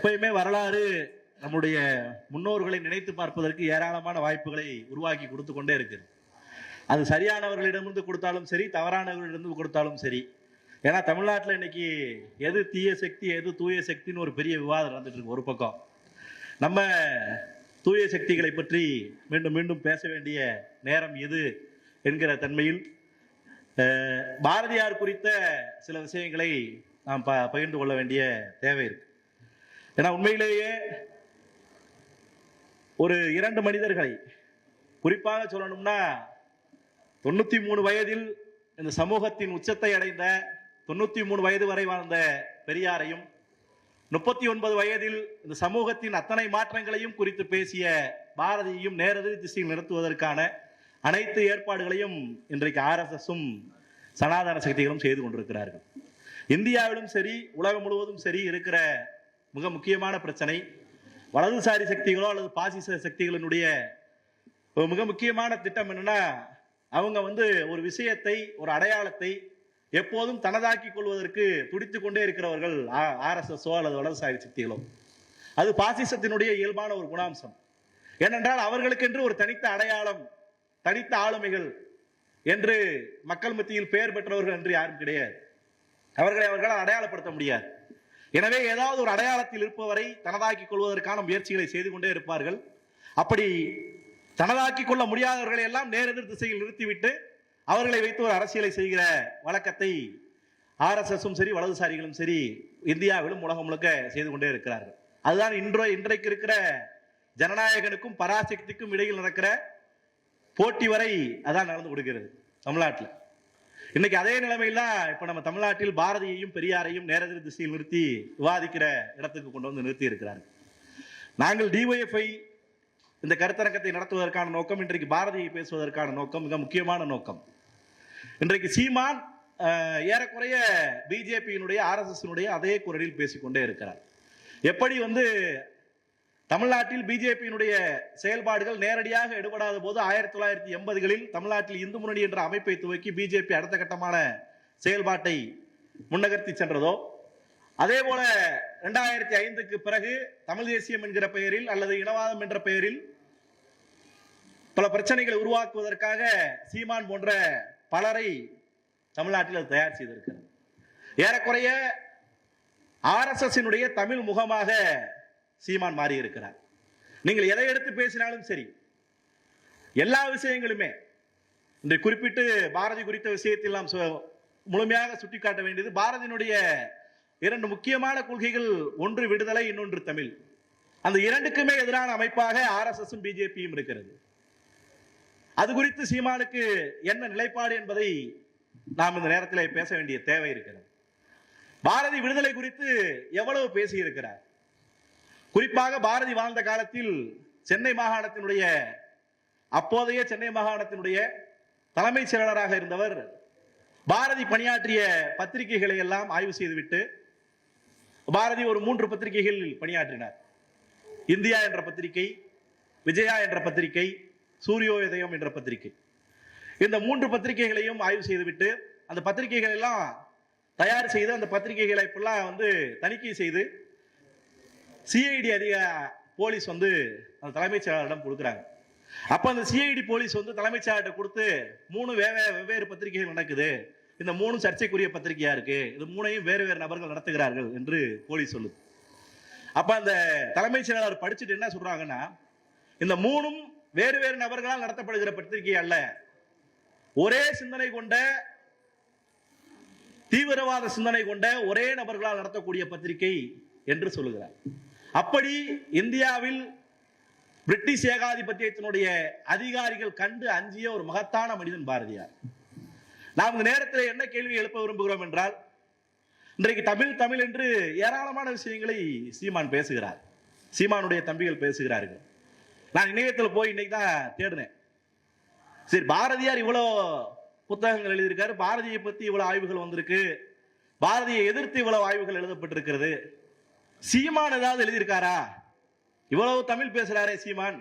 எப்பயுமே வரலாறு நம்முடைய முன்னோர்களை நினைத்து பார்ப்பதற்கு ஏராளமான வாய்ப்புகளை உருவாக்கி கொடுத்து கொண்டே இருக்கு. அது சரியானவர்களிடமிருந்து கொடுத்தாலும் சரி, தவறானவர்களிடமிருந்து கொடுத்தாலும் சரி. ஏன்னா தமிழ்நாட்டில் இன்னைக்கு எது தீய சக்தி எது தூய சக்தின்னு ஒரு பெரிய விவாதம் நடந்துட்டு இருக்கு. ஒரு பக்கம் நம்ம தூய சக்திகளை பற்றி மீண்டும் மீண்டும் பேச வேண்டிய நேரம் எது என்கிற தன்மையில் பாரதியார் குறித்த சில விஷயங்களை நாம் பகிர்ந்து கொள்ள வேண்டிய தேவை இருக்கு. ஏன்னா உண்மையிலேயே ஒரு இரண்டு மனிதர்களை குறிப்பாக சொல்லணும்னா 93 வயதில் இந்த சமூகத்தின் உச்சத்தை அடைந்த 93 வயது வரை வாழ்ந்த பெரியாரையும் 39 வயதில் இந்த சமூகத்தின் அத்தனை மாற்றங்களையும் குறித்து பேசிய பாரதியையும் நேரெதிர் திசையில் நிறுத்துவதற்கான அனைத்து ஏற்பாடுகளையும் இன்றைக்கு RSSும் சனாதன சக்திகளும் செய்து கொண்டிருக்கிறார்கள். இந்தியாவிலும் சரி உலகம் முழுவதும் சரி இருக்கிற மிக முக்கியமான பிரச்சனை வலதுசாரி சக்திகளோ அல்லது பாசிச சக்திகளினுடைய மிக முக்கியமான திட்டம் என்னன்னா, அவங்க ஒரு விஷயத்தை ஒரு அடையாளத்தை எப்போதும் தனதாக்கி கொள்வதற்கு துடித்துக் கொண்டே இருக்கிறவர்கள் RSSஓ அல்லது வலதுசாரி சக்திகளோ. அது பாசிசத்தினுடைய இயல்பான ஒரு குணாம்சம். ஏனென்றால் அவர்களுக்கென்று ஒரு தனித்த அடையாளம், தனித்த ஆளுமைகள் என்று மக்கள் மத்தியில் பெயர் பெற்றவர்கள் என்று யாரும் கிடையாது. அவர்களால் அடையாளப்படுத்த முடியாது. எனவே ஏதாவது ஒரு அடையாளத்தில் இருப்பவரை தனதாக்கிக் கொள்வதற்கான முயற்சிகளை செய்து கொண்டே இருப்பார்கள். அப்படி தனதாக்கிக் கொள்ள முடியாதவர்களை எல்லாம் நேரெதிர் திசையில் நிறுத்திவிட்டு அவர்களை வைத்து ஒரு அரசியலை செய்கிற வழக்கத்தை RSSும் சரி வலதுசாரிகளும் சரி இந்தியாவிலும் உலகம் முழுக்க செய்து கொண்டே இருக்கிறார்கள். அதுதான் இன்றைக்கு இருக்கிற ஜனநாயகனுக்கும் பராசக்திக்கும் இடையில் நடக்கிற போட்டி வரை அதான் நடந்து கொடுக்கிறது தமிழ்நாட்டில். இன்னைக்கு அதே நிலைமையில இப்ப நம்ம தமிழ்நாட்டில் பாரதியையும் பெரியாரையும் நேரெதிர் திசையில் நிறுத்தி விவாதிக்கிற இடத்துக்கு கொண்டு வந்து நிறுத்தி இருக்கிறார்கள். நாங்கள் DYFI இந்த கருத்தரங்கத்தை நடத்துவதற்கான நோக்கம், இன்றைக்கு பாரதியை பேசுவதற்கான நோக்கம் மிக முக்கியமான நோக்கம். இன்றைக்கு சீமான் ஏறக்குறைய பிஜேபியினுடைய RSSனுடைய அதே குரலில் பேசிக்கொண்டே இருக்கிறார். எப்படி தமிழ்நாட்டில் பிஜேபியினுடைய செயல்பாடுகள் நேரடியாக எடுபடாத போது 1980களில் தமிழ்நாட்டில் இந்து முன்னணி என்ற அமைப்பை துவக்கி பிஜேபி அடுத்த கட்டமான செயல்பாட்டை முன்னகர்த்தி சென்றதோ, அதே போல 2005க்கு பிறகு தமிழ் தேசியம் என்கிற பெயரில் அல்லது இனவாதம் என்ற பெயரில் பல பிரச்சனைகளை உருவாக்குவதற்காக சீமான் போன்ற பலரை தமிழ்நாட்டில் அது தயார் செய்திருக்கிறது. ஏறக்குறைய RSSனுடைய தமிழ் முகமாக சீமான் மாறி இருக்கிறார். நீங்கள் எதை எடுத்து பேசினாலும் சரி, எல்லா விஷயங்களுமே இன்று குறிப்பிட்டு பாரதி குறித்த விஷயத்தில் நாம் முழுமையாக சுட்டிக்காட்ட வேண்டியது பாரதியினுடைய இரண்டு முக்கியமான கொள்கைகள், ஒன்று விடுதலை, இன்னொன்று தமிழ். அந்த இரண்டுக்குமே எதிரான அமைப்பாக RSSும் பிஜேபியும் இருக்கிறது. அது குறித்து சீமானுக்கு என்ன நிலைப்பாடு என்பதை நாம் இந்த நேரத்தில் பேச வேண்டிய தேவை இருக்கிறது. பாரதி விடுதலை குறித்து எவ்வளவு பேசி இருக்கிறார். குறிப்பாக பாரதி வாழ்ந்த காலத்தில் சென்னை மாகாணத்தினுடைய அப்போதைய சென்னை மாகாணத்தினுடைய தலைமைச் செயலாளராக இருந்தவர் பாரதி பணியாற்றிய பத்திரிகைகளை எல்லாம் ஆய்வு செய்துவிட்டு, பாரதி ஒரு 3 பத்திரிகைகளில் பணியாற்றினார். இந்தியா என்ற பத்திரிகை, விஜயா என்ற பத்திரிகை, சூரியோதயம் என்ற பத்திரிகை. இந்த 3 பத்திரிகைகளையும் ஆய்வு செய்துவிட்டு அந்த பத்திரிகைகள் எல்லாம் தயார் செய்து அந்த பத்திரிகைகளை தணிக்கை செய்து CID அதிக போலீஸ் அந்த தலைமைச் செயலாளரிடம் கொடுக்குறாங்க. அப்ப அந்த CID போலீஸ் தலைமைச் செயலாளர்கிட்ட கொடுத்து 3 வெவ்வேறு பத்திரிகைகள் நடக்குது, இந்த 3 சர்ச்சைக்குரிய பத்திரிகையா இருக்கு, இது 3ஐயும் வேறு வேறு நபர்கள் நடத்துகிறார்கள் என்று போலீஸ் சொல்லுது. அப்ப அந்த தலைமைச் செயலாளர் படிச்சுட்டு என்ன சொல்றாங்கன்னா, இந்த 3ம் வேறு வேறு நபர்களால் நடத்தப்படுகிற பத்திரிகை அல்ல, ஒரே சிந்தனை கொண்ட தீவிரவாத சிந்தனை கொண்ட ஒரே நபர்களால் நடத்தக்கூடிய பத்திரிகை என்று சொல்லுகிறார். அப்படி இந்தியாவில் பிரிட்டிஷ் ஏகாதிபத்தியத்தினுடைய அதிகாரிகள் கண்டு அஞ்சிய ஒரு மகத்தான மனிதன் பாரதியார். நாம் இந்த நேரத்தில் என்ன கேள்வி எழுப்ப விரும்புகிறோம் என்றால், இன்றைக்கு தமிழ் என்று ஏராளமான விஷயங்களை சீமான் பேசுகிறார், சீமானுடைய தம்பிகள் பேசுகிறார்கள். நான் இணையத்தில் போய் இன்னைக்கு தான் தேடினேன். சரி, பாரதியார் இவ்வளவு புத்தகங்கள் எழுதியிருக்காரு, பாரதியை பத்தி இவ்வளவு ஆய்வுகள் வந்திருக்கு, பாரதியை எதிர்த்து இவ்வளவு ஆய்வுகள் எழுதப்பட்டிருக்கிறது, சீமான் ஏதாவது எழுதியிருக்காரா? இவ்வளவு தமிழ் பேசுறாரே சீமான்,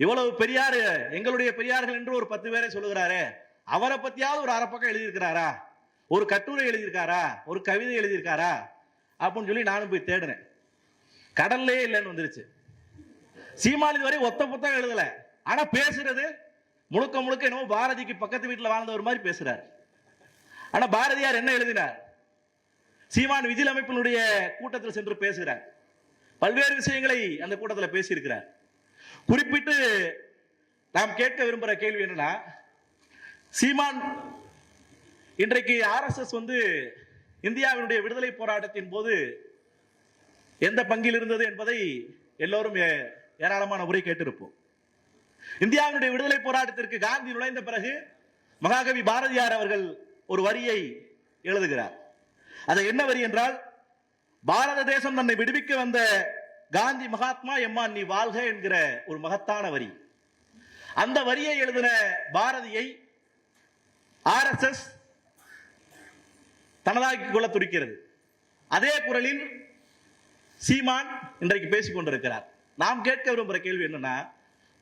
இவ்வளவு பெரியார், எங்களுடைய பெரியார்கள் என்று ஒரு 10 பேரை சொல்லுகிறாரே, அவரை பத்தியாவது ஒரு அரை பக்கம் எழுதியிருக்கிறாரா, ஒரு கட்டுரை எழுதியிருக்காரா, ஒரு கவிதை எழுதியிருக்காரா அப்படின்னு சொல்லி நானும் போய் தேடுறேன். கடல்லே இல்லைன்னு வந்துருச்சு. சீமான் இதுவரை ஒத்த புத்தகம் எழுதல, ஆனா பேசுறது முழுக்க முழுக்க என்னமோ பாரதிக்கு பக்கத்து வீட்டில் வாழ்ந்தவர் மாதிரி பேசுறார். ஆனா பாரதியார் என்ன எழுதினார்? சீமான் விஜில் அமைப்பினுடைய கூட்டத்தில் சென்று பேசுகிறார். பல்வேறு விஷயங்களை அந்த கூட்டத்தில் பேசியிருக்கிறார். குறிப்பிட்டு நாம் கேட்க விரும்புகிற கேள்வி என்னன்னா, சீமான் இன்றைக்கு RSS இந்தியாவினுடைய விடுதலை போராட்டத்தின் போது எந்த பங்கில் இருந்தது என்பதை எல்லோரும் ஏராளமான முறை கேட்டிருப்போம். இந்தியாவினுடைய விடுதலை போராட்டத்திற்கு காந்தி நுழைந்த பிறகு மகாகவி பாரதியார் அவர்கள் ஒரு வரியை எழுதுகிறார். அது என்ன வரி என்றால், பாரத தேசம் தன்னை விடுவிக்க வந்த காந்தி மகாத்மா எம்மான் நீ வாழ்க என்கிற ஒரு மகத்தான வரி. அந்த வரியை எழுதின பாரதியை RSS தனதாக்கிக் கொள்ள துடிக்கிறது. அதே குரலில் சீமான் இன்றைக்கு பேசிக் கொண்டிருக்கிறார். நாம் கேட்க விரும்புகிற கேள்வி என்னன்னா,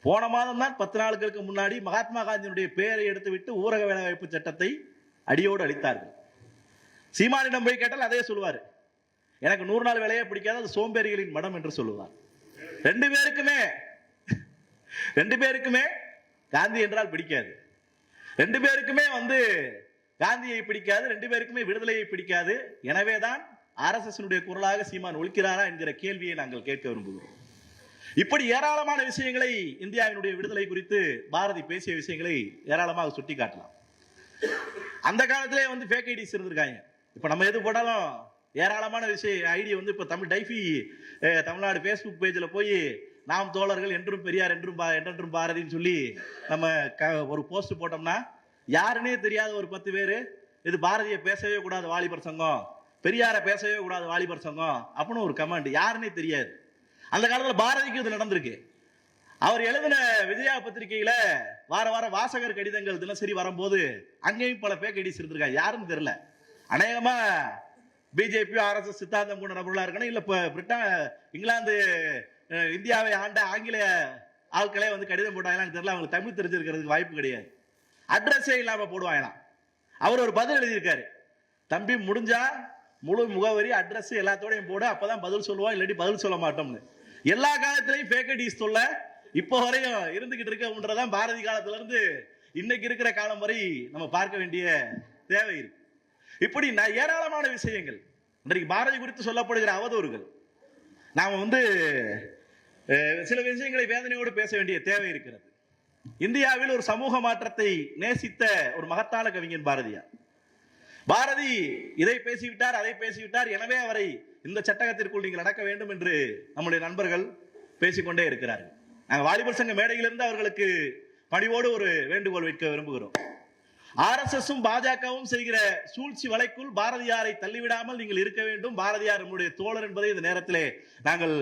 போன மாதம் தான் 10 நாட்களுக்கு முன்னாடி மகாத்மா காந்தியினுடைய பெயரை எடுத்துவிட்டு ஊரக வேலைவாய்ப்பு சட்டத்தை அடியோடு அளித்தார்கள். சீமானிடம் போய் கேட்டால் அதே சொல்லுவார், எனக்கு 100 நாள் வேலையே பிடிக்காது, அது சோம்பேறிகளின் மடம் என்று சொல்லுவார். ரெண்டு பேருக்குமே காந்தி என்றால் பிடிக்காது, ரெண்டு பேருக்குமே காந்தியை பிடிக்காது, ரெண்டு பேருக்குமே விடுதலையை பிடிக்காது. எனவேதான் RSS குரலாக சீமான் ஒலிக்கிறாரா என்கிற கேள்வியை நாங்கள் கேட்க விரும்புகிறோம். இப்படி ஏராளமான விஷயங்களை இந்தியாவினுடைய விடுதலை குறித்து பாரதி பேசிய விஷயங்களை ஏராளமாக சுட்டி காட்டலாம். அந்த காலத்திலே ஃபேக் ஐடிஸ் இருந்திருக்காங்க. இப்ப நம்ம எது போட்டாலும் ஏராளமான விஷயம் ஐடி இப்ப தமிழ் டைஃபி தமிழ்நாடு Facebook பேஜ்ல போய் நாம் தோழர்கள் என்றும் பெரியார் என்றும் பாரதின்னு சொல்லி நம்ம ஒரு போஸ்ட் போட்டோம்னா யாருன்னே தெரியாத ஒரு 10 பேரு இது பாரதியை பேசவே கூடாது வாலிபர் சங்கம், பெரியார பேசவே கூடாது வாலிபர் சங்கம் அப்படின்னு ஒரு கமெண்ட், யாருன்னே தெரியாது. அந்த காலத்துல பாரதிக்கு இது நடந்திருக்கு. அவர் எழுதின விஜயா பத்திரிகையில வார வாரம் வாசகர் கடிதங்கள் தினசரி வரும்போது அங்கேயும் பல பேக் ஐடிஸ் இருந்திருக்காங்க, யாருன்னு தெரியல. அநேகமா பிஜேபி RSS சித்தாந்தம் கொண்ட நபர்களா இருக்கணும், இல்ல இங்கிலாந்து இந்தியாவை ஆண்ட ஆங்கில ஆட்களே கடிதம் போட்டாங்களான்னு தெரியல. அவங்களுக்கு தமிழ் தெரிஞ்சிருக்கிறதுக்கு வாய்ப்பு கிடையாது. அட்ரஸே இல்லாம போடுவாங்களாம். அவர் ஒரு பதில் எழுதியிருக்காரு, தம்பி முடிஞ்சா முழு முகவரி அட்ரஸ் எல்லாத்தோடையும் போட, அப்பதான் பதில் சொல்லுவோம், இல்லாட்டி பதில் சொல்ல மாட்டோம்னு. எல்லா காலத்திலையும் ஃபேக் ஐடிஸ் சொல்ல இப்போ வரையும் இருந்துகிட்டு இருக்கதான் பாரதி காலத்துல இருந்து இன்னைக்கு இருக்கிற காலம் வரை நம்ம பார்க்க வேண்டிய தேவை இருக்கு. இப்படி ஏராளமான விஷயங்கள் இன்றைக்கு பாரதி குறித்து சொல்லப்படுகிற அவதூறுகள். நாம சில விஷயங்களை வேதனையோடு பேச வேண்டிய தேவை இருக்கிறது. இந்தியாவில் ஒரு சமூக மாற்றத்தை நேசித்த ஒரு மகத்தான கவிஞன் பாரதியார். பாரதி இதை பேசிவிட்டார், அதை பேசிவிட்டார், எனவே அவரை இந்த சட்டகத்திற்குள் நீங்கள் நடக்க வேண்டும் என்று நம்முடைய நண்பர்கள் பேசிக்கொண்டே இருக்கிறார்கள். நாங்கள் வாலிபர் சங்க மேடையிலிருந்து அவர்களுக்கு பணிவோடு ஒரு வேண்டுகோள் வைக்க விரும்புகிறோம். RSSம் பாஜகவும் செய்கிற சூழ்ச்சி வலைக்குள் பாரதியாரை தள்ளிவிடாமல் நீங்கள் இருக்க வேண்டும். பாரதியார் நம்முடைய தோழர் என்பதை இந்த நேரத்திலே நாங்கள்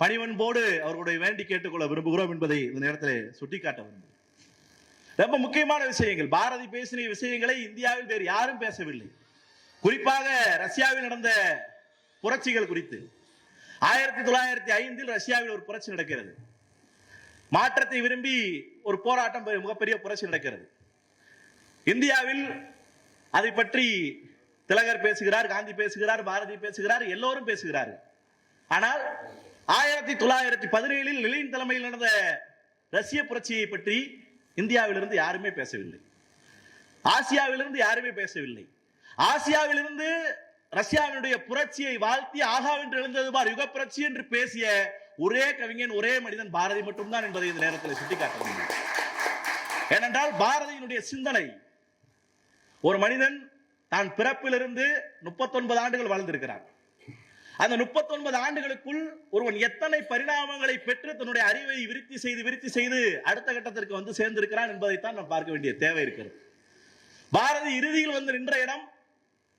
பணிவன்போடு அவர்களுடைய வேண்டி கேட்டுக்கொள்ள விரும்புகிறோம் என்பதை இந்த நேரத்திலே சுட்டிக்காட்ட விரும்புகிறோம். ரொம்ப முக்கியமான விஷயங்கள், பாரதி பேசின விஷயங்களை இந்தியாவில் வேறு யாரும் பேசவில்லை. குறிப்பாக ரஷ்யாவில் நடந்த புரட்சிகள் குறித்து 1905 ரஷ்யாவில் ஒரு புரட்சி நடக்கிறது. மாற்றத்தை விரும்பி ஒரு போராட்டம், மிகப்பெரிய புரட்சி நடக்கிறது. இந்தியாவில் அதை பற்றி திலகர் பேசுகிறார், காந்தி பேசுகிறார், பாரதி பேசுகிறார், எல்லோரும் பேசுகிறார்கள். ஆனால் 1917 லெனின் தலைமையில் நடந்த ரஷ்ய புரட்சியை பற்றி இந்தியாவிலிருந்து யாருமே பேசவில்லை, ஆசியாவிலிருந்து யாருமே பேசவில்லை. ஆசியாவிலிருந்து ரஷ்யாவினுடைய புரட்சியை வாழ்த்தி ஆகாவென்று எழுந்தது பார் யுக புரட்சி என்று பேசிய ஒரே கவிஞன், ஒரே மனிதன் பாரதி மட்டும்தான் என்பதை இந்த நேரத்தில் சுட்டிக்காட்ட வேண்டும். ஏனென்றால் பாரதியினுடைய சிந்தனை, ஒரு மனிதன் தான் பிறப்பிலிருந்து 39 ஆண்டுகள் வாழ்ந்திருக்கிறார். அந்த 39 ஆண்டுகளுக்குள் ஒருவன் எத்தனை பரிணாமங்களை பெற்று தன்னுடைய அறிவை விருத்தி செய்து அடுத்த கட்டத்திற்கு சேர்ந்திருக்கிறான் என்பதைத்தான் நாம் பார்க்க வேண்டிய தேவை இருக்கிறது. பாரதி இறுதியில் நின்ற இடம்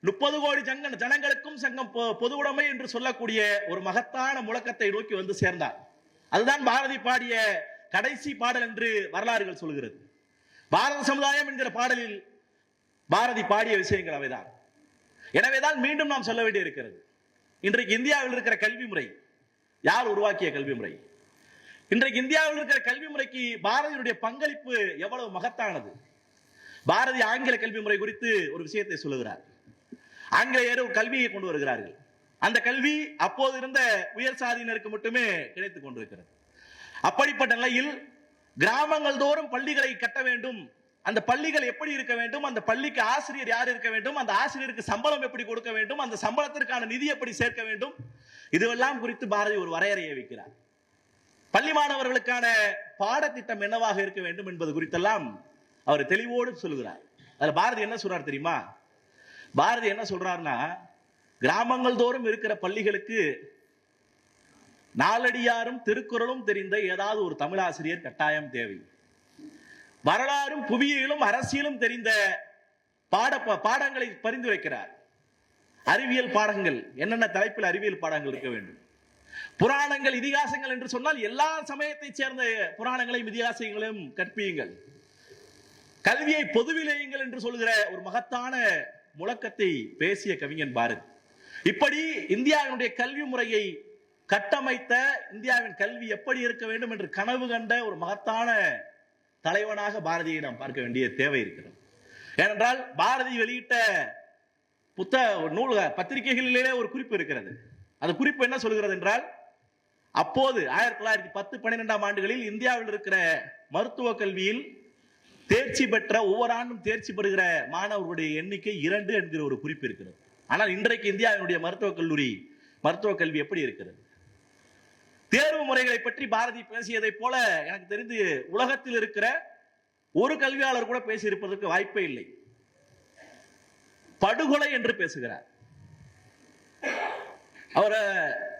30 கோடி ஜனங்களுக்கும் சங்கம் பொது உடைமை என்று சொல்லக்கூடிய ஒரு மகத்தான முழக்கத்தை நோக்கி சேர்ந்தார். அதுதான் பாரதி பாடிய கடைசி பாடல் என்று வரலாறுகள் சொல்கிறது. பாரத சமுதாயம் என்கிற பாடலில் பாரதி பாடிய விஷயங்கள் அவைதான். எனவேதான் மீண்டும் நாம் சொல்ல வேண்டி இருக்கிறது, இன்றைக்கு இந்தியாவில் இருக்கிற கல்வி முறை யார் உருவாக்கிய கல்வி முறை? இன்றைக்கு இந்தியாவில் இருக்கிற கல்வி முறைக்கு பாரதியுடைய பங்களிப்பு எவ்வளவு மகத்தானது. பாரதி ஆங்கில கல்வி முறை குறித்து ஒரு விஷயத்தை சொல்லுகிறார். ஆங்கிலேயர் கல்வியை கொண்டு வருகிறார்கள். அந்த கல்வி அப்போது இருந்த உயர் சாதியினருக்கு மட்டுமே கிடைத்துக் கொண்டிருக்கிறது. அப்படிப்பட்ட நிலையில் கிராமங்கள் தோறும் பள்ளிகளை கட்ட வேண்டும். அந்த பள்ளிகள் எப்படி இருக்க வேண்டும், அந்த பள்ளிக்கு ஆசிரியர் யார் இருக்க வேண்டும், அந்த ஆசிரியருக்கு சம்பளம் எப்படி கொடுக்க வேண்டும், அந்த சம்பளத்திற்கான நிதி எப்படி சேர்க்க வேண்டும், இதுவெல்லாம் குறித்து பாரதி ஒரு வரையறையை வைக்கிறார். பள்ளி மாணவர்களுக்கான பாடத்திட்டம் என்னவாக இருக்க வேண்டும் என்பது குறித்தெல்லாம் அவர் தெளிவோடு சொல்லுகிறார். அதுல பாரதி என்ன சொல்றார் தெரியுமா? பாரதி என்ன சொல்றாருன்னா, கிராமங்கள் தோறும் இருக்கிற பள்ளிகளுக்கு நாலடியாரும் திருக்குறளும் தெரிந்த ஏதாவது ஒரு தமிழாசிரியர் கட்டாயம் தேவை. வரலாறும் புவியியலும் அரசியலும் தெரிந்த பாடங்களை பரிந்துரைக்கிறார். அறிவியல் பாடங்கள் என்னென்ன தலைப்பில் அறிவியல் பாடங்கள் இருக்க வேண்டும். புராணங்கள் இதிகாசங்கள் என்று சொன்னால் எல்லா சமயத்தை சேர்ந்த புராணங்களையும் இதிகாசங்களையும் கற்பியுங்கள். கல்வியை பொதுவிலேயுங்கள் என்று சொல்கிற ஒரு மகத்தான முழக்கத்தை பேசிய கவிஞன் பாரதி. இப்படி இந்தியாவினுடைய கல்வி முறையை கட்டமைத்த, இந்தியாவின் கல்வி எப்படி இருக்க வேண்டும் என்று கனவு கண்ட ஒரு மகத்தான தலைவனாக பாரதியை நாம் பார்க்க வேண்டிய தேவை இருக்கிறது. ஏனென்றால் பாரதி வெளியிட்ட நூல் பத்திரிகைகளிலே ஒரு குறிப்பு இருக்கிறது. அந்த குறிப்பு என்ன சொல்கிறது என்றால், அப்போது 1910-12 ஆண்டுகளில் இந்தியாவில் இருக்கிற மருத்துவ கல்வியில் தேர்ச்சி பெற்ற, ஒவ்வொரு ஆண்டும் தேர்ச்சி பெறுகிற மாணவர்களுடைய எண்ணிக்கை 2 என்கிற ஒரு குறிப்பு இருக்கிறது. ஆனால் இன்றைக்கு இந்தியாவினுடைய மருத்துவ கல்வி எப்படி இருக்கிறது? தேர்வு முறைகளை பற்றி பாரதி பேசியதை போல எனக்கு தெரிந்து உலகத்தில் இருக்கிற ஒரு கல்வியாளர் கூட பேசியிருப்பதற்கு வாய்ப்பே இல்லை. படுகொலை என்று பேசுகிறார்.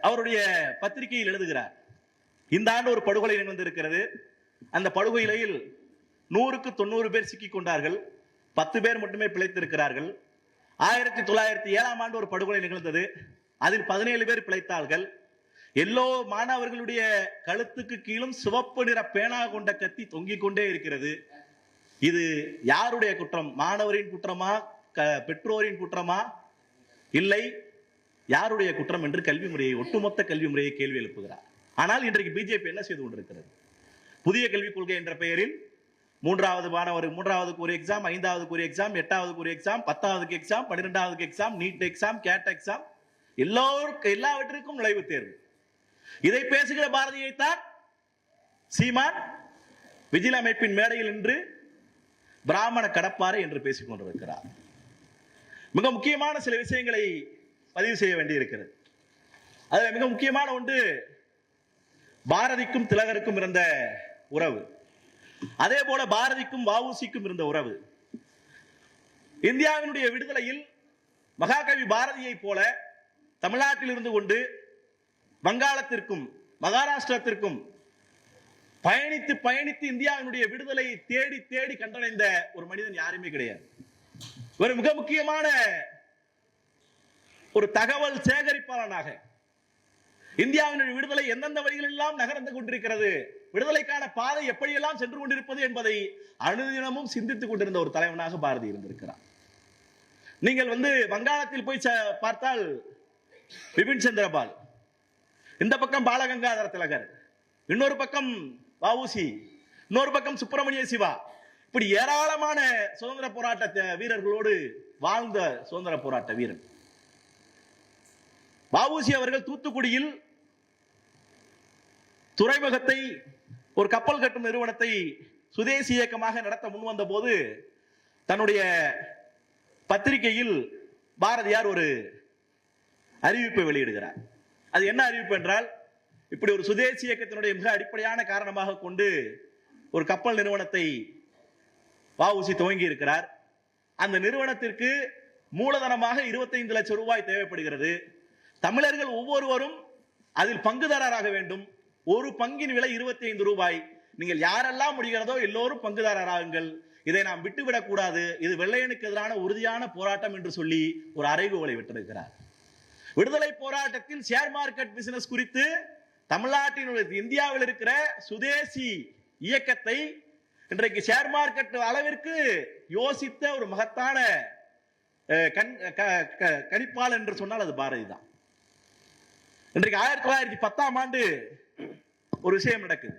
அவருடைய பத்திரிகையில் எழுதுகிறார், இந்த ஆண்டு ஒரு படுகொலை நிகழ்ந்திருக்கிறது. அந்த படுகொலையில் 100க்கு 90 பேர் சிக்கிக் கொண்டார்கள். 10 பேர் மட்டுமே பிழைத்திருக்கிறார்கள். 1907ஆம் ஆண்டு ஒரு படுகொலை நிகழ்ந்தது. அதில் 17 பேர் பிழைத்தார்கள். எல்லோ மாணவர்களுடைய கழுத்துக்கு கீழும் சிவப்பு நிற பேனா கொண்ட கத்தி தொங்கிக் கொண்டே இருக்கிறது. இது யாருடைய குற்றம்? மாணவரின் குற்றமா, பெற்றோரின் குற்றமா, இல்லை யாருடைய குற்றம் என்று கல்வி முறையை, ஒட்டுமொத்த கல்வி முறையை கேள்வி எழுப்புகிறார். ஆனால் இன்றைக்கு பிஜேபி என்ன செய்து கொண்டிருக்கிறது? புதிய கல்விக் கொள்கை என்ற பெயரில் 3வது ஒரு எக்ஸாம், 5வது ஒரு எக்ஸாம், 8வது ஒரு எக்ஸாம், 10வது எக்ஸாம், 12வது exam, NEET exam, GATE exam, எல்லாவற்றிற்கும் நுழைவுத் தேர்வு. இதை பேசுகிற பாரதியைத்தான் சீமான் விஜில் அமைப்பின் மேடையில் நின்று பிராமண கடப்பாறை என்று பேசிக் கொண்டிருக்கிறார். மிக முக்கியமான சில விஷயங்களை பதிவு செய்ய வேண்டியிருக்கிறது. அதில் மிக முக்கியமான ஒன்று பாரதிக்கும் திலகருக்கும் இருந்த உறவு. அதே போல பாரதிக்கும் வஉசிக்கும் இருந்த உறவு. இந்தியாவினுடைய விடுதலையில் மகாகவி பாரதியை போல தமிழ்நாட்டில் இருந்து கொண்டு வங்காளத்திற்கும் மகாராஷ்டிரத்திற்கும் பயணித்து பயணித்து இந்தியாவினுடைய விடுதலையை தேடி தேடி கண்டடைந்த ஒரு மனிதன் யாருமே கிடையாது. ஒரு மிக முக்கியமான ஒரு தகவல் சேகரிப்பாளனாக இந்தியாவினுடைய விடுதலை எந்தெந்த வழிகளில் எல்லாம் நகர்ந்து கொண்டிருக்கிறது, விடுதலைக்கான பாதை எப்படியெல்லாம் சென்று கொண்டிருப்பது என்பதை அனுதினமும் சிந்தித்துக் கொண்டிருந்த ஒரு தலைவனாக பாரதி இருந்திருக்கிறார். நீங்கள் வங்காளத்தில் போய் பார்த்தால் பிபின் சந்திரபால், இந்த பக்கம் பாலகங்காதர திலகர், இன்னொரு பக்கம் வஉசி, இன்னொரு பக்கம் சுப்பிரமணிய சிவா, இப்படி ஏராளமான சுதந்திர போராட்ட வீரர்களோடு வாழ்ந்த சுதந்திர போராட்ட வீரன் வஉசி அவர்கள் தூத்துக்குடியில் துறைமுகத்தை, ஒரு கப்பல் கட்டும் நிறுவனத்தை சுதேசி இயக்கமாக நடத்த முன்வந்த போது தன்னுடைய பத்திரிகையில் பாரதியார் ஒரு அறிவிப்பை வெளியிடுகிறார். அது என்ன அறிவிப்பு என்றால், இப்படி ஒரு சுதேசி இயக்கத்தினுடைய மிக அடிப்படையான காரணமாக கொண்டு ஒரு கப்பல் நிறுவனத்தை வஉசி துவங்கி இருக்கிறார். அந்த நிறுவனத்திற்கு மூலதனமாக 25 லட்சம் ரூபாய் தேவைப்படுகிறது. தமிழர்கள் ஒவ்வொருவரும் அதில் பங்குதாரராக வேண்டும். ஒரு பங்கின் விலை 25 ரூபாய். நீங்கள் யாரெல்லாம் முடிகிறதோ எல்லோரும் பங்குதாரராகுங்கள். இதை நாம் விட்டுவிடக் கூடாது. இது வெள்ளையனுக்கு எதிரான உறுதியான போராட்டம் என்று சொல்லி ஒரு அறைகூவலை விட்டிருக்கிறார். விடுதலை போராட்டத்தில் ஷேர் மார்க்கெட் பிசினஸ் குறித்து தமிழ்நாட்டினுடைய இந்தியாவில் இருக்கிற சுதேசி இயக்கத்தை இன்றைக்கு ஷேர் மார்க்கெட் அளவிற்கு யோசித்த ஒரு மகத்தான கணிப்பாளர் என்று சொன்னால் அது பாரதி தான். இன்றைக்கு 1910ஆம் ஆண்டு ஒரு விஷயம் நடக்குது.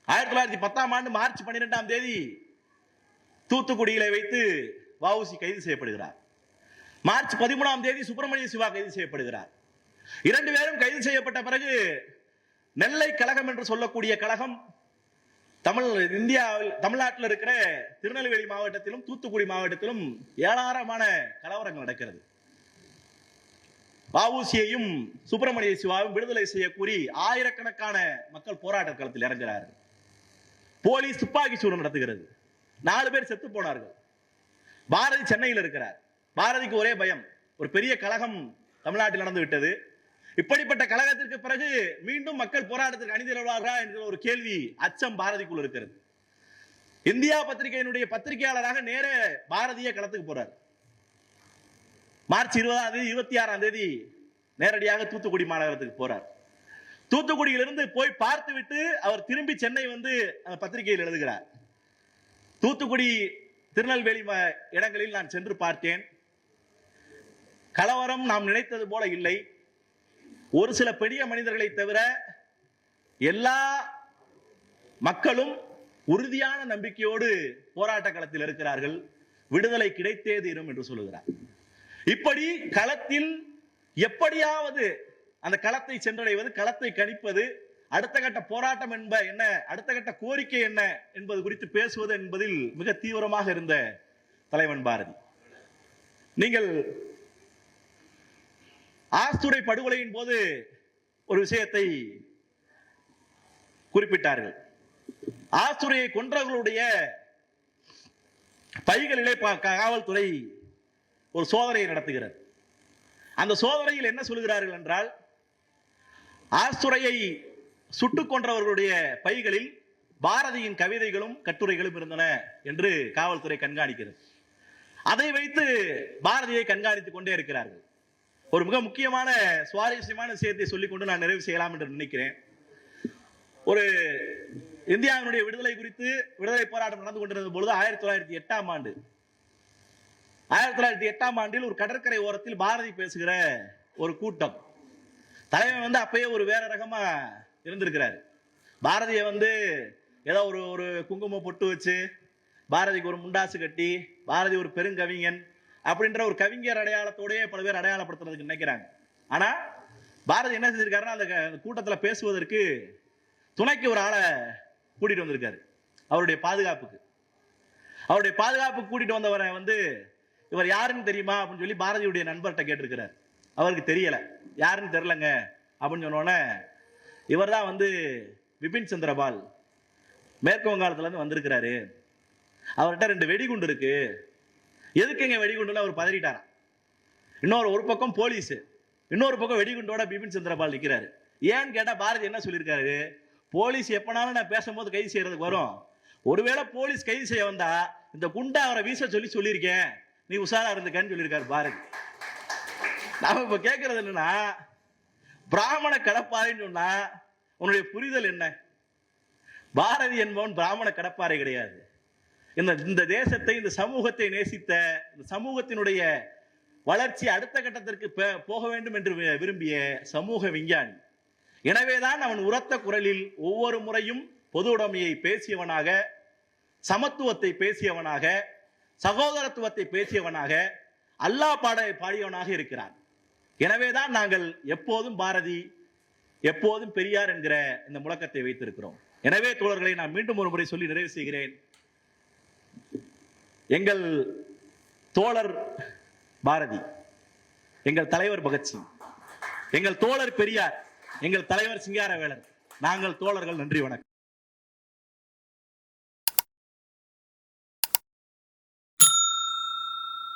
1910ஆம் ஆண்டு மார்ச் 12ஆம் தேதி தூத்துக்குடியில வைத்து வஉசி கைது செய்யப்படுகிறார். மார்ச் 13ஆம் தேதி சுப்பிரமணிய சிவா கைது செய்யப்படுகிறார். 2 பேரும் கைது செய்யப்பட்ட பிறகு நெல்லை கழகம் என்று சொல்லக்கூடிய கழகம் தமிழ்நாட்டில் இருக்கிற திருநெல்வேலி மாவட்டத்திலும் தூத்துக்குடி மாவட்டத்திலும் ஏராளமான கலவரங்கள் நடக்கிறது. வஉசியையும் சுப்பிரமணிய சிவாவும் விடுதலை செய்ய கூறி ஆயிரக்கணக்கான மக்கள் போராட்ட களத்தில் இறங்குகிறார்கள். போலீஸ் துப்பாக்கி சூடு நடத்துகிறது. 4 பேர் செத்து போனார்கள். பாரதி சென்னையில் இருக்கிறார். பாரதிக்கு ஒரே பயம், ஒரு பெரிய கலகம் தமிழ்நாட்டில் நடந்து விட்டது. இப்படிப்பட்ட கழகத்திற்கு பிறகு மீண்டும் மக்கள் போராட்டத்திற்கு அணிதிரள்வார்களா என்ற ஒரு கேள்வி, அச்சம் பாரதிக்குள் இருக்கிறது. இந்தியா பத்திரிகையினுடைய பத்திரிகையாளராக நேர பாரதிய களத்துக்கு போறார். மார்ச் 20ஆம் தேதி 26ஆம் தேதி நேரடியாக தூத்துக்குடி மாநகரத்துக்கு போறார். தூத்துக்குடியிலிருந்து போய் பார்த்து விட்டு அவர் திரும்பி சென்னை வந்து அந்த பத்திரிகையில் எழுதுகிறார். தூத்துக்குடி திருநெல்வேலி இடங்களில் நான் சென்று பார்த்தேன். கலவரம் நாம் நினைத்தது போல இல்லை. ஒரு சில பெரிய மனிதர்களை தவிர எல்லா மக்களும் உறுதியான நம்பிக்கையோடு போராட்ட களத்தில் இருக்கிறார்கள். விடுதலை கிடைத்தே தீரும் என்று சொல்லுகிறார். இப்படி களத்தில் எப்படியாவது அந்த களத்தை சென்றடைவது, களத்தை கணிப்பது, அடுத்த கட்ட போராட்டம் என்ன, அடுத்த கட்ட கோரிக்கை என்ன என்பது குறித்து பேசுவது என்பதில் மிக தீவிரமாக இருந்த தலைவன் பாரதி. நீங்கள் ஆஸ்துரை படுகொலையின் போது ஒரு விஷயத்தை குறிப்பிட்டார்கள். ஆஸ்துரையை கொன்றவர்களுடைய பைகளிலே காவல்துறை ஒரு சோதனையை நடத்துகிறது. அந்த சோதனையில் என்ன சொல்கிறார்கள் என்றால், ஆஸ்துரையை சுட்டுக் கொன்றவர்களுடைய பைகளில் பாரதியின் கவிதைகளும் கட்டுரைகளும் இருந்தன என்று காவல்துறை கண்காணிக்கிறது. அதை வைத்து பாரதியை கண்காணித்துக் கொண்டே இருக்கிறார்கள். ஒரு மிக முக்கியமான சுவாரஸ்யமான விஷயத்தை சொல்லிக்கொண்டு நான் நிறைவு செய்யலாம் என்று நினைக்கிறேன். ஒரு இந்தியாவினுடைய விடுதலை குறித்து விடுதலை போராட்டம் நடந்து கொண்டிருந்த பொழுது 1908ஆம் ஆண்டு 1908ஆம் ஆண்டில் ஒரு கடற்கரை ஓரத்தில் பாரதி பேசுகிற ஒரு கூட்டம். தலைவன் வந்து அப்பயே ஒரு வேற ரகமா இருந்திருக்கிறார். பாரதியை வந்து ஏதோ ஒரு குங்குமம் பொட்டு வச்சு, பாரதிக்கு ஒரு முண்டாசு கட்டி, பாரதி ஒரு பெருங்கவிஞன் அப்படின்ற ஒரு கவிஞர் அடையாளத்தோடய பல பேர் அடையாளப்படுத்துறதுக்கு நினைக்கிறாங்க. ஆனா பாரதி என்ன செஞ்சிருக்காருன்னா, அந்த கூட்டத்தில் பேசுவதற்கு துணைக்கு ஒரு ஆளை கூட்டிட்டு வந்திருக்காரு. அவருடைய பாதுகாப்புக்கு கூட்டிட்டு வந்தவரை வந்து, இவர் யாருன்னு தெரியுமா அப்படின்னு சொல்லி பாரதியுடைய நண்பர்கிட்ட கேட்டிருக்கிறார். அவருக்கு தெரியல, யாருன்னு தெரியலங்க அப்படின்னு சொன்னோன்னே, இவர் தான் வந்து பிபின் சந்திரபால், மேற்கு வங்காளத்துல இருந்து வந்திருக்கிறாரு, அவர்கிட்ட 2 வெடிகுண்டு இருக்கு, எதுக்குங்க வெடிகுண்டுல அவர் பதறிட்டாராம். ஒரு பக்கம் போலீஸ், இன்னொரு பக்கம் வெடிகுண்டோட பிபின் சந்திரபால் நிற்கிறாரு. ஏன்னு கேட்டா பாரதி என்ன சொல்லியிருக்காரு, போலீஸ் எப்பனாலும் நான் பேசும்போது கைது செய்யறதுக்கு வரும், ஒருவேளை போலீஸ் கைது செய்ய வந்தா இந்த குண்டா அவரை வீச சொல்லியிருக்கேன், நீ உஷாரா இருந்துக்கன்னு சொல்லியிருக்காரு பாரதி. நாம இப்ப கேட்கறது என்னன்னா, பிராமண கடப்பாறைன்னு சொன்னா உன்னுடைய புரிதல் என்ன? பாரதி என்பவன் பிராமண கடப்பாறை கிடையாது. இந்த தேசத்தை, இந்த சமூகத்தை நேசித்த, இந்த சமூகத்தினுடைய வளர்ச்சி அடுத்த கட்டத்திற்கு போக வேண்டும் என்று விரும்பிய சமூக விஞ்ஞானி. எனவேதான் அவன் உரத்த குரலில் ஒவ்வொரு முறையும் பொது உடைமையை பேசியவனாக, சமத்துவத்தை பேசியவனாக, சகோதரத்துவத்தை பேசியவனாக, அல்லாஹ் பாடியவனாக இருக்கிறான். எனவேதான் நாங்கள் எப்போதும் பாரதி, எப்போதும் பெரியார் என்கிற இந்த முழக்கத்தை வைத்திருக்கிறோம். எனவே தோழர்களை நான் மீண்டும் ஒரு முறை சொல்லி நிறைவு செய்கிறேன். எங்கள் தோழர் பாரதி, எங்கள் தலைவர் பகத்சிங், எங்கள் தோழர் பெரியார், எங்கள் தலைவர் சிங்காரவேலர், நாங்கள் தோழர்கள். நன்றி, வணக்கம்.